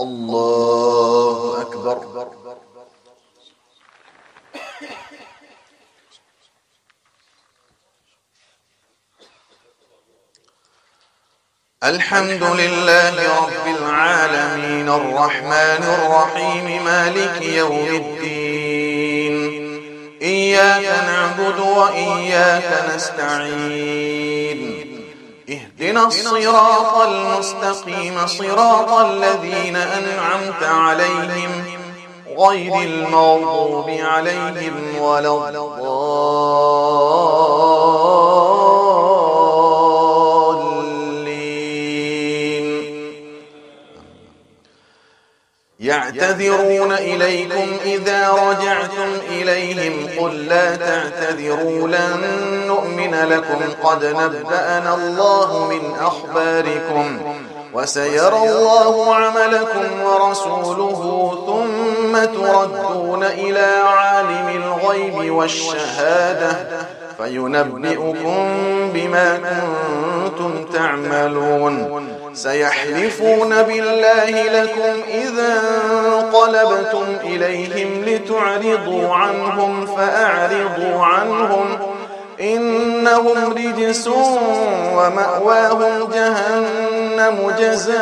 الله أكبر. الحمد لله رب العالمين الرحمن الرحيم مالك يوم الدين إياك نعبد وإياك نستعين اهدنا الصراط المستقيم صراط الذين أنعمت عليهم غير المغضوب عليهم ولا يعتذرون إليكم إذا رجعتم إليهم قل لا تعتذروا لن نؤمن لكم قد نبأنا الله من أخباركم وسيرى الله عملكم ورسوله ثم تردون إلى عالم الغيب والشهادة فينبئكم بما كنتم تعملون سيحلفون بالله لكم إذا انقلبتم إليهم لتعرضوا عنهم فأعرضوا عنهم إنهم رجس ومأواهم جهنم جزاء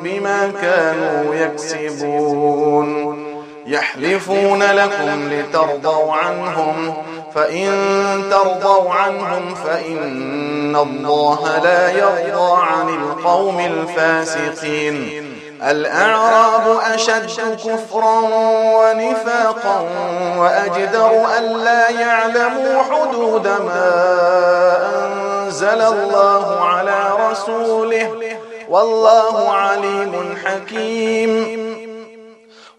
بما كانوا يكسبون يحلفون لكم لترضوا عنهم فإن ترضوا عنهم فإن الله لا يرضى عن القوم الفاسقين الأعراب أشد كفرا ونفاقا وأجدر ألا يعلموا حدود ما أنزل الله على رسوله والله عليم حكيم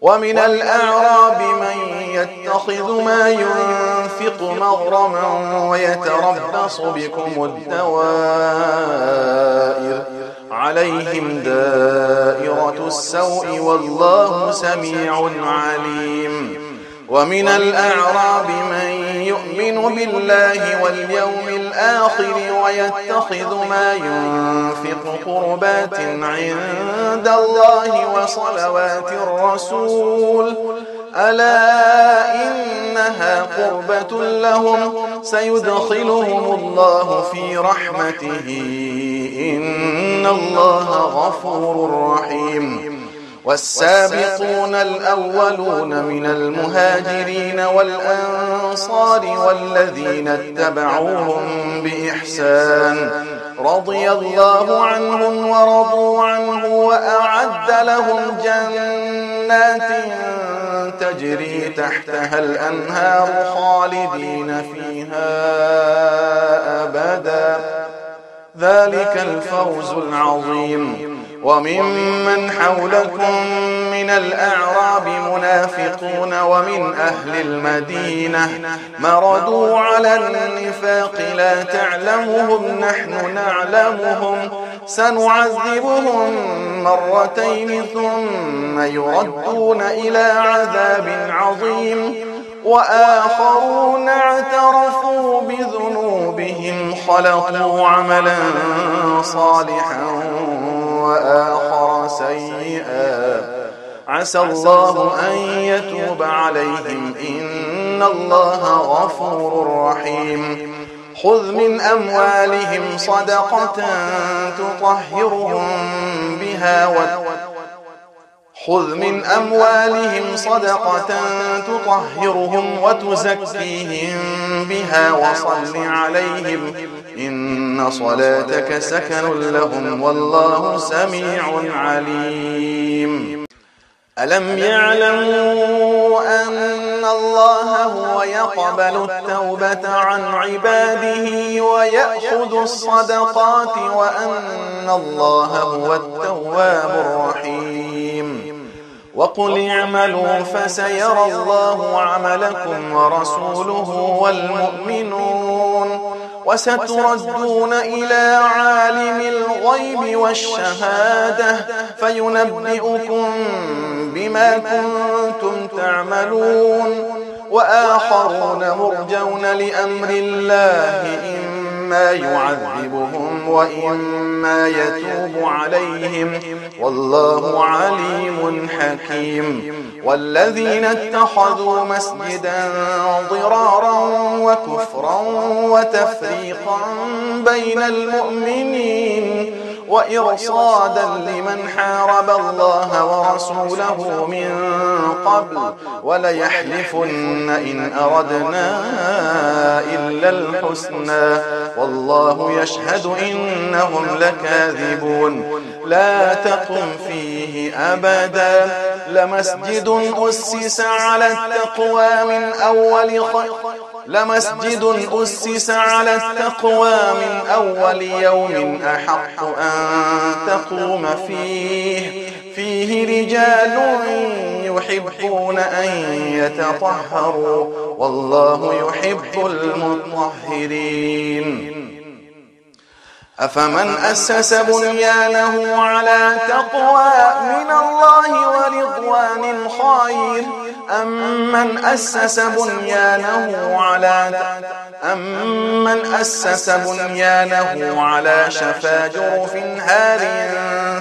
ومن الأعراب من يتخذ ما ينفق مغرما ويتربص بكم الدوائر عليهم دائرة السوء والله سميع عليم ومن الأعراب من يؤمن بالله واليوم الآخر ويتخذ ما ينفق قربات عند الله وصلوات الرسول ألا إنها قربة لهم سيدخلهم الله في رحمته إن الله غفور رحيم والسابقون الأولون من المهاجرين والأنصار والذين اتبعوهم بإحسان رضي الله عنهم ورضوا عنه وأعد لهم جنات تجري تحتها الأنهار خالدين فيها أبدا ذلك الفوز العظيم وممن حولكم من الأعراب منافقون ومن أهل المدينة مردوا على النفاق لا تعلمهم نحن نعلمهم سنعذبهم مرتين ثم يردون إلى عذاب عظيم وآخرون اعترفوا بذنوبهم خلقوا عملا صالحا وآخر سيئا عسى الله أن يتوب عليهم إن الله غفور رحيم خذ من أموالهم صدقة تطهرهم وتزكيهم بها وصل عليهم إن صلاتك سكن لهم والله سميع عليم ألم يعلموا أن الله هو يقبل التوبة عن عباده ويأخذ الصدقات وأن الله هو التواب الرحيم وقل اعملوا فسيرى الله عملكم ورسوله والمؤمنون وستردون إلى عالم الغيب والشهادة فينبئكم بما كنتم تعملون وآخرون مرجون لأمر الله إما إما يعذبهم وإما يتوب عليهم والله عليم حكيم. والذين اتخذوا مسجدا ضرارا وكفرا وتفريقا بين المؤمنين وإرصادا لمن حارب الله ورسوله من قبل وليحلفن إن أردنا إلا الحسنى والله يشهد إنهم لكاذبون. لا تقم فيه أبدا لمسجد أسس على التقوى من أول يوم أحق أن تقوم فيه رجال يحبون أن يتطهروا والله يحب المطهرين. أفمن أسس بنيانه على تقوى من الله ورضوان خير أمن أسس بنيانه على شفا جرف هار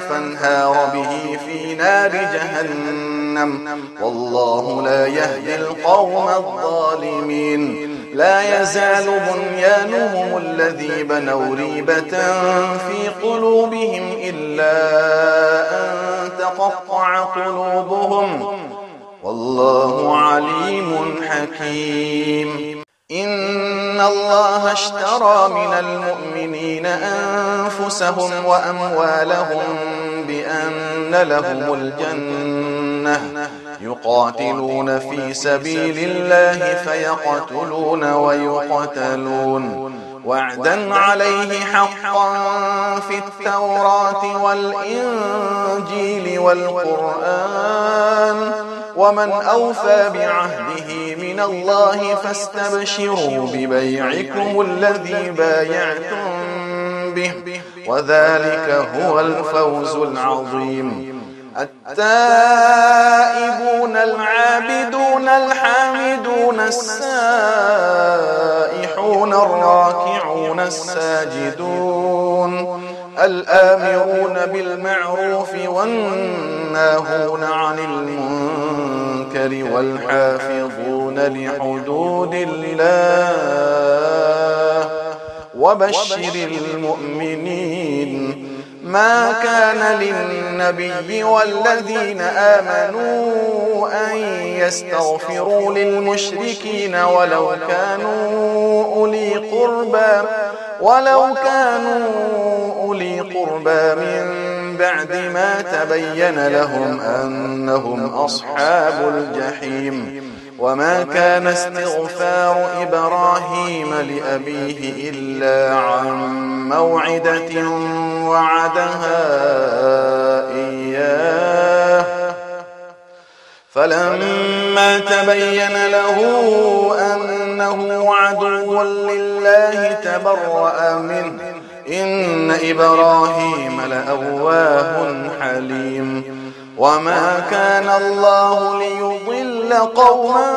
فانهار به في نار جهنم والله لا يهدي القوم الظالمين. لا يزال بنيانهم الذي بنوا ريبة في قلوبهم إلا أن تقطع قلوبهم والله عليم حكيم. إن الله اشترى من المؤمنين أنفسهم وأموالهم بأن لهم الجنة يقاتلون في سبيل الله فيقتلون ويقتلون وعدا عليه حقا في التوراة والإنجيل والقرآن ومن أوفى بعهده من الله فاستبشروا ببيعكم الذي بايعتم به وذلك هو الفوز العظيم. التائبون العابدون الحامدون السائحون الراكعون الساجدون الآمرون بالمعروف والناهون عن المنكر والحافظون لحدود الله وبشر المؤمنين. ما كان للنبي والذين آمنوا أن يستغفروا للمشركين ولو كانوا أولي قربى من بعد ما تبين لهم أنهم أصحاب الجحيم. وما كان استغفار إبراهيم لأبيه إلا عن موعدة وعدها إياه فلما تبين له أنه عدو لله تبرأ منه إن إبراهيم لأواه حليم. وما كان الله ليضل قوما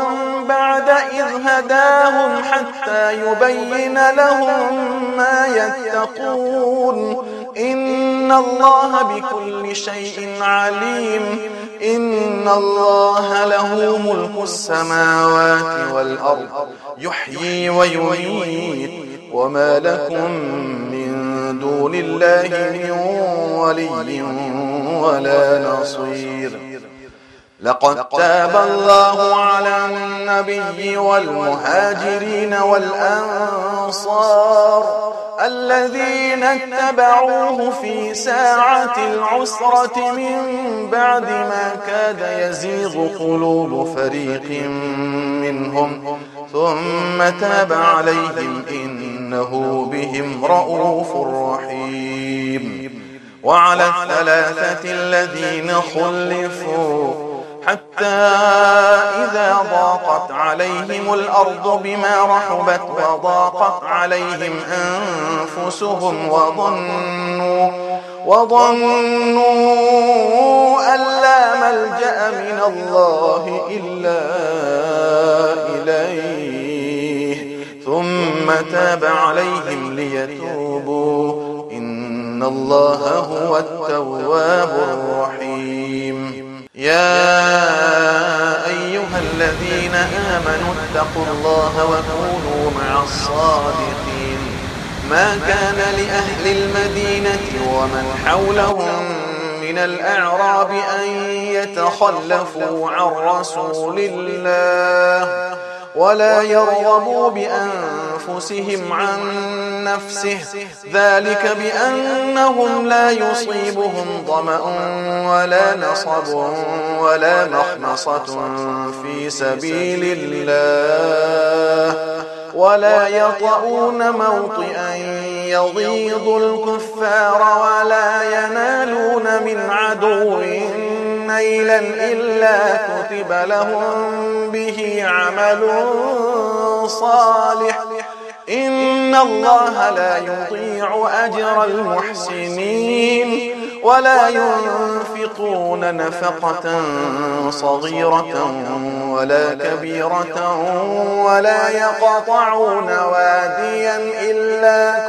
بعد إذ هداهم حتى يبين لهم ما يتقون إن الله بكل شيء عليم. إن الله له ملك السماوات والأرض يحيي ويميت وما لكم من دون الله من ولي ولا نصير. لقد تاب الله على النبي والمهاجرين والأنصار الذين اتبعوه في ساعة العسرة من بعد ما كاد يزيغ قلوب فريق منهم ثم تاب عليهم إنه بهم رؤوف رحيم. وعلى الثلاثة الذين خلفوا حتى إذا ضاقت عليهم الأرض بما رحبت وضاقت عليهم أنفسهم وظنوا أن لا ملجأ من الله إلا إليه ثم تاب عليهم ليتوبوا إن الله هو التواب الرحيم. يا أيها الذين آمنوا اتقوا الله وكونوا مع الصادقين. ما كان لأهل المدينة ومن حولهم من الأعراب أن يتخلفوا عن رسول الله ولا يرغبوا بأنفسهم عن نفسه، ذلك بأنهم لا يصيبهم ظمأ ولا نصب ولا مخمصة في سبيل الله ولا يطؤون موطئا يغيظ الكفار ولا ينالون من عدو نيلا إلا كتب لهم به عمل صالح إن الله لا يضيع أجر المحسنين. ولا ينفقون نفقة صغيرة ولا كبيرة ولا يقطعون واديا إلا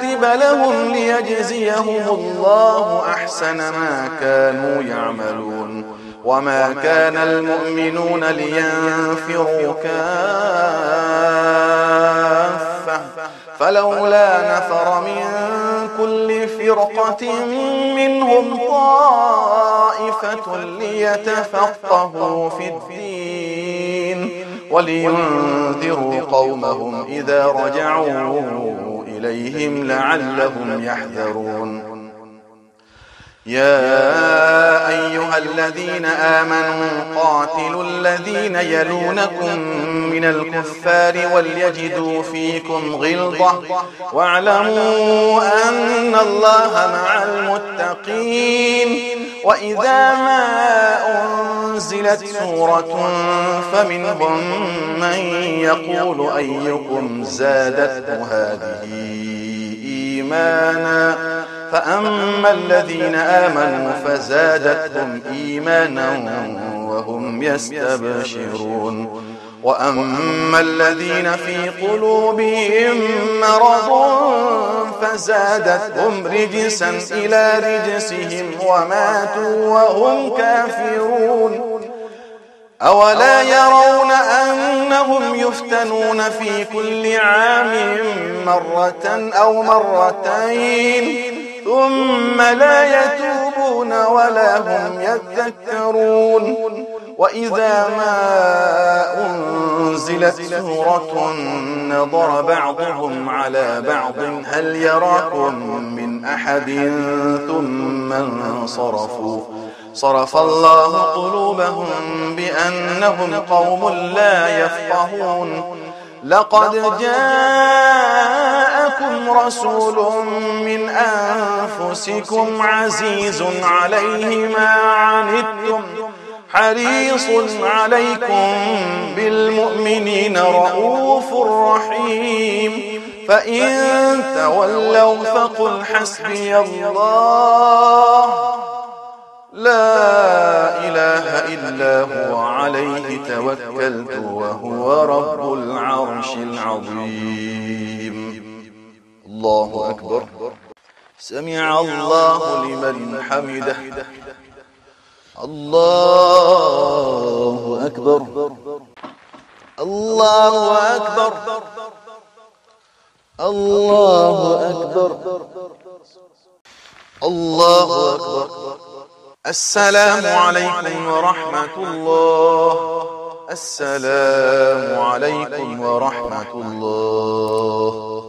كتب لهم ليجزيهم الله أحسن ما كانوا يعملون. وما كان المؤمنون لينفروا كافة فلولا نفر من كل فرقة منهم طائفة ليتفقهوا في الدين ولينذروا قومهم إذا رجعوا إليهم لعلهم يحذرون. يا أيها الذين آمنوا قاتلوا الذين يلونكم من الكفار وليجدوا فيكم غلظة واعلموا أن الله مع المتقين. وإذا ما أنزلت سورة فمنهم من يقول أيكم زادته هذه إيمانا فأما الذين آمنوا فزادتهم إيمانا وهم يستبشرون. وأما الذين في قلوبهم مرض فزادتهم رجسا إلى رجسهم وماتوا وهم كافرون. أولا يرون أنهم يفتنون في كل عام مرة أو مرتين ثم لا يتوبون ولا هم يذكرون. وإذا ما أنزلت سورة نظر بعضهم على بعض هل يراكم من أحد ثم انصرفوا صرف الله قلوبهم بأنهم قوم لا يفقهون. لقد جاءكم رسول من أنفسكم عزيز عليه ما عنتم حريص عليكم بالمؤمنين رؤوف رحيم. فإن تولوا فقل حسبي الله لا إله إلا هو عليه توكلت وهو رب العرش العظيم. الله أكبر. سمع الله لمن حمده. الله أكبر. الله أكبر. الله أكبر. الله أكبر. السلام عليكم ورحمة الله. السلام عليكم ورحمة الله.